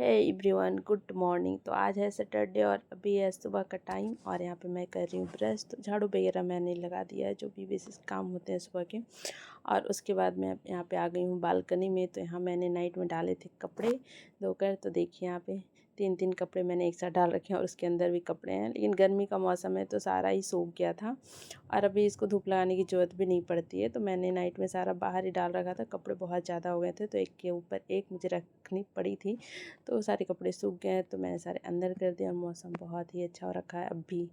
है everyone, good morning. तो आज है सैटरडे और अभी है सुबह का टाइम और यहाँ पे मैं कर रही हूँ ब्रश। तो झाड़ू वगैरह मैंने लगा दिया है, जो भी बेसिक काम होते हैं सुबह के। और उसके बाद मैं यहाँ पे आ गई हूँ बालकनी में। तो यहाँ मैंने नाइट में डाले थे कपड़े धोकर। तो देखिए यहाँ पे 3 कपड़े मैंने एक साथ डाल रखे हैं और उसके अंदर भी कपड़े हैं, लेकिन गर्मी का मौसम है तो सारा ही सूख गया था और अभी इसको धूप लगाने की ज़रूरत भी नहीं पड़ती है। तो मैंने नाइट में सारा बाहर ही डाल रखा था। कपड़े बहुत ज़्यादा हो गए थे तो एक के ऊपर एक मुझे रखनी पड़ी थी। तो सारे कपड़े सूख गए हैं तो मैंने सारे अंदर कर दिया। मौसम बहुत ही अच्छा हो रखा है अभी,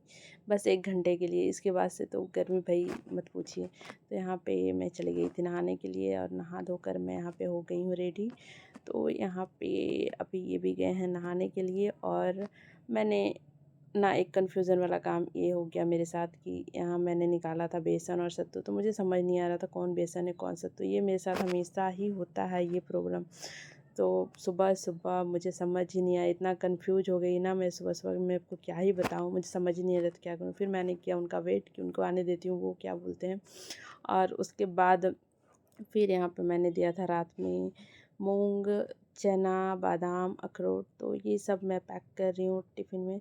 बस 1 घंटे के लिए। इसके बाद से तो गर्मी भाई मत पूछिए। तो यहाँ पे मैं चली गई थी नहाने के लिए और नहा धोकर मैं यहाँ पे हो गई हूँ रेडी। तो यहाँ पे अभी ये भी गए हैं नहाने के लिए और मैंने ना एक कन्फ्यूज़न वाला काम ये हो गया मेरे साथ कि यहाँ मैंने निकाला था बेसन और सत्तू। तो मुझे समझ नहीं आ रहा था कौन बेसन है कौन सत्तू। ये मेरे साथ हमेशा ही होता है ये प्रॉब्लम। तो सुबह सुबह मुझे समझ ही नहीं आया, इतना कंफ्यूज हो गई ना मैं सुबह सुबह। मैं आपको क्या ही बताऊँ, मुझे समझ ही नहीं आ रहा था क्या करूँ। फिर मैंने किया उनका वेट कि उनको आने देती हूँ, वो क्या बोलते हैं। और उसके बाद फिर यहाँ पे मैंने दिया था रात में मूंग, चना, बादाम, अखरोट। तो ये सब मैं पैक कर रही हूँ टिफ़िन में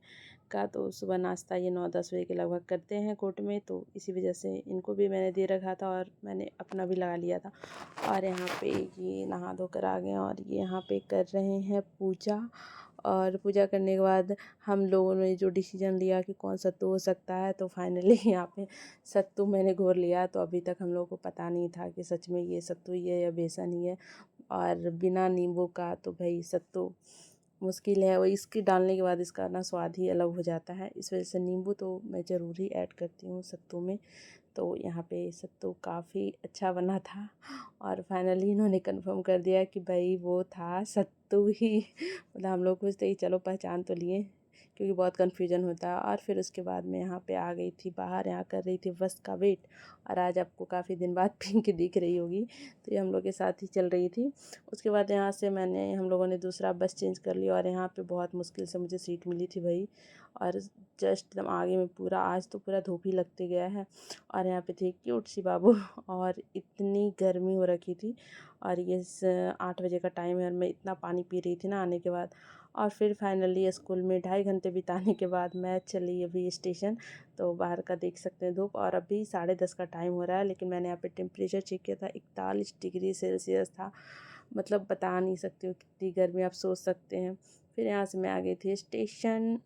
का। तो सुबह नाश्ता ये 9-10 बजे के लगभग करते हैं कोर्ट में, तो इसी वजह से इनको भी मैंने दे रखा था और मैंने अपना भी लगा लिया था। और यहाँ पे ये नहा धोकर आ गए और ये यहाँ पे कर रहे हैं पूजा। और पूजा करने के बाद हम लोगों ने जो डिसीजन लिया कि कौन सत्तू हो सकता है, तो फाइनली यहाँ पे सत्तू मैंने घोर लिया। तो अभी तक हम लोगों को पता नहीं था कि सच में ये सत्तू ही है या बेसन ही है। और बिना नींबू का तो भाई सत्तू मुश्किल है, वो इसकी डालने के बाद इसका ना स्वाद ही अलग हो जाता है। इस वजह से नींबू तो मैं ज़रूर ही ऐड करती हूँ सत्तू में। तो यहाँ पे सत्तू काफ़ी अच्छा बना था और फाइनली इन्होंने कंफर्म कर दिया कि भाई वो था सत्तू ही। मतलब हम लोग पूछते ही चलो पहचान तो लिए, क्योंकि बहुत कन्फ्यूजन होता है। और फिर उसके बाद मैं यहाँ पे आ गई थी बाहर, यहाँ कर रही थी बस का वेट। और आज आपको काफ़ी दिन बाद पिंक दिख रही होगी, तो ये हम लोग के साथ ही चल रही थी। उसके बाद यहाँ से हम लोगों ने दूसरा बस चेंज कर लिया और यहाँ पे बहुत मुश्किल से मुझे सीट मिली थी भाई। और जस्ट एकदम आगे में पूरा, आज तो पूरा धूप ही लगते गया है। और यहाँ पे थी क्यूट सी बाबू और इतनी गर्मी हो रखी थी। और ये 8 बजे का टाइम है और मैं इतना पानी पी रही थी ना आने के बाद। और फिर फाइनली स्कूल में 2.5 घंटे बिताने के बाद मैं चली अभी स्टेशन। तो बाहर का देख सकते हैं धूप, और अभी 10:30 का टाइम हो रहा है, लेकिन मैंने यहाँ पे टेम्परेचर चेक किया था 41 डिग्री सेल्सियस था। मतलब बता नहीं सकती हूँ कितनी गर्मी, आप सोच सकते हैं। फिर यहाँ से मैं आ गई थी स्टेशन।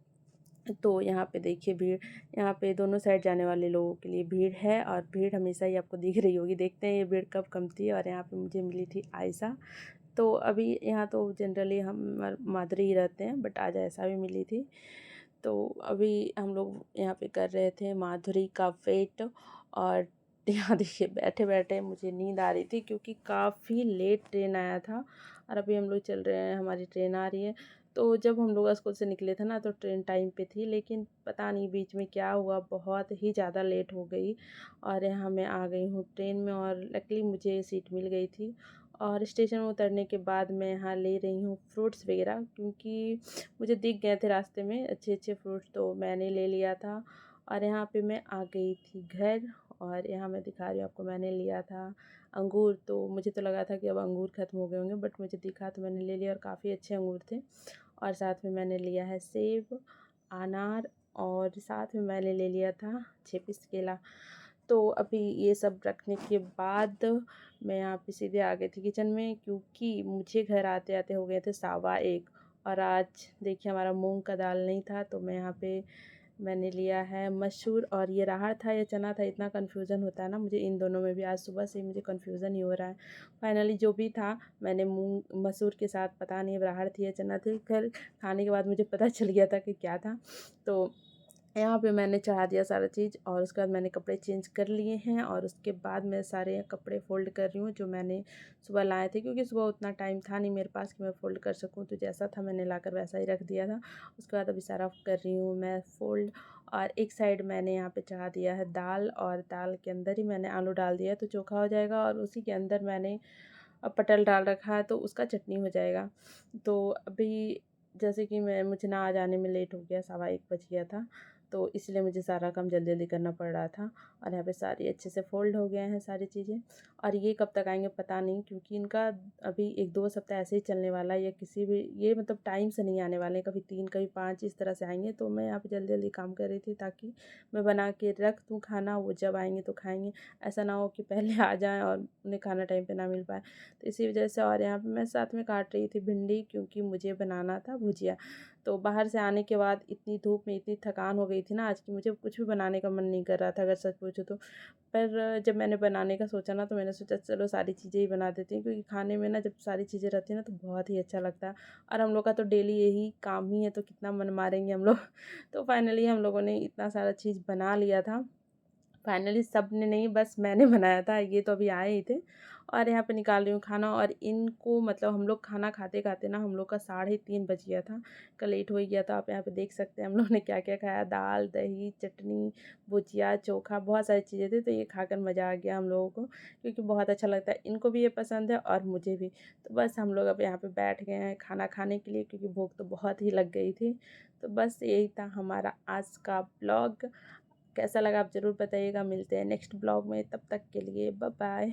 तो यहाँ पे देखिए भीड़, यहाँ पे दोनों साइड जाने वाले लोगों के लिए भीड़ है और भीड़ हमेशा ही आपको दिख रही होगी। देखते हैं ये भीड़ कब कम थी। और यहाँ पे मुझे मिली थी आयशा। तो अभी यहाँ तो जनरली हम मादरी ही रहते हैं, बट आज ऐसा भी मिली थी। तो अभी हम लोग यहाँ पे कर रहे थे माधुरी का वेट। और यहाँ देखिए बैठे बैठे मुझे नींद आ रही थी, क्योंकि काफ़ी लेट ट्रेन आया था। और अभी हम लोग चल रहे हैं, हमारी ट्रेन आ रही है। तो जब हम लोग स्कूल से निकले थे ना, तो ट्रेन टाइम पे थी, लेकिन पता नहीं बीच में क्या हुआ, बहुत ही ज़्यादा लेट हो गई। और यहाँ मैं आ गई हूँ ट्रेन में और लकीली मुझे सीट मिल गई थी। और स्टेशन में उतरने के बाद मैं यहाँ ले रही हूँ फ्रूट्स वगैरह, क्योंकि मुझे दिख गए थे रास्ते में अच्छे अच्छे फ्रूट्स, तो मैंने ले लिया था। और यहाँ पे मैं आ गई थी घर। और यहाँ मैं दिखा रही हूँ आपको, मैंने लिया था अंगूर। तो मुझे तो लगा था कि अब अंगूर ख़त्म हो गए होंगे, बट मुझे दिखा तो मैंने ले लिया और काफ़ी अच्छे अंगूर थे। और साथ में मैंने लिया है सेब, अनार, और साथ में मैंने ले लिया था 6 पीस केला। तो अभी ये सब रखने के बाद मैं यहाँ पे सीधे आ गई थी किचन में, क्योंकि मुझे घर आते आते हो गए थे 1:15। और आज देखिए हमारा मूंग का दाल नहीं था, तो मैं यहाँ पे मैंने लिया है मसूर। और ये राहड़ था या चना था, इतना कन्फ्यूज़न होता है ना मुझे इन दोनों में भी। आज सुबह से ही मुझे कन्फ्यूज़न ही हो रहा है। फाइनली जो भी था मैंने मूंग मसूर के साथ, पता नहीं राहड़ थी या चना थी, खैर खाने के बाद मुझे पता चल गया था कि क्या था। तो यहाँ पे मैंने चढ़ा दिया सारा चीज़ और उसके बाद मैंने कपड़े चेंज कर लिए हैं। और उसके बाद मैं सारे कपड़े फ़ोल्ड कर रही हूँ जो मैंने सुबह लाए थे, क्योंकि सुबह उतना टाइम था नहीं मेरे पास कि मैं फ़ोल्ड कर सकूँ। तो जैसा था मैंने लाकर वैसा ही रख दिया था। उसके बाद अभी सारा कर रही हूँ मैं फ़ोल्ड। और एक साइड मैंने यहाँ पे चढ़ा दिया है दाल, और दाल के अंदर ही मैंने आलू डाल दिया तो चोखा हो जाएगा। और उसी के अंदर मैंने पटल डाल रखा है तो उसका चटनी हो जाएगा। तो अभी जैसे कि मुझे ना आ जाने में लेट हो गया, 1:15 बज गया था। तो इसलिए मुझे सारा काम जल्दी जल्दी करना पड़ रहा था। और यहाँ पे सारी अच्छे से फ़ोल्ड हो गए हैं सारी चीज़ें। और ये कब तक आएँगे पता नहीं, क्योंकि इनका अभी 1-2 सप्ताह ऐसे ही चलने वाला है, या किसी भी ये मतलब टाइम से नहीं आने वाले, कभी 3 कभी 5 इस तरह से आएँगे। तो मैं यहाँ पे जल्दी-जल्दी काम कर रही थी ताकि मैं बना के रख दूँ खाना, वो जब आएँगे तो खाएँगे। ऐसा ना हो कि पहले आ जाएँ और उन्हें खाना टाइम पे ना मिल पाए। तो इसी वजह से, और यहाँ पे मैं साथ में काट रही थी भिंडी, क्योंकि मुझे बनाना था भुजिया। तो बाहर से आने के बाद इतनी धूप में इतनी थकान हो गई थी ना आज, कि मुझे कुछ भी बनाने का मन नहीं कर रहा था, अगर सच पूछूँ तो। पर जब मैंने बनाने का सोचा ना, तो मैंने सोचा चलो सारी चीज़ें ही बना देती हूँ, क्योंकि खाने में ना जब सारी चीज़ें रहती हैं ना तो बहुत ही अच्छा लगता है। और हम लोग का तो डेली यही काम ही है, तो कितना मन मारेंगे हम लोग। तो फाइनली हम लोगों ने इतना सारा चीज़ बना लिया था। फाइनली सबने नहीं, बस मैंने बनाया था, ये तो अभी आए ही थे। और यहाँ पे निकाल रही हूँ खाना, और इनको मतलब हम लोग खाना खाते-खाते ना हम लोग का 3:30 बज गया था। कल लेट हो ही गया था। आप यहाँ पे देख सकते हैं हम लोग ने क्या-क्या खाया, दाल, दही, चटनी, भुजिया, चोखा, बहुत सारी चीज़ें थी। तो ये खाकर मज़ा आ गया हम लोगों को, क्योंकि बहुत अच्छा लगता है। इनको भी ये पसंद है और मुझे भी। तो बस हम लोग अब यहाँ पे बैठ गए हैं खाना खाने के लिए, क्योंकि भूख तो बहुत ही लग गई थी। तो बस यही था हमारा आज का ब्लॉग। कैसा लगा आप ज़रूर बताइएगा। मिलते हैं नेक्स्ट ब्लॉग में, तब तक के लिए बाय बाय।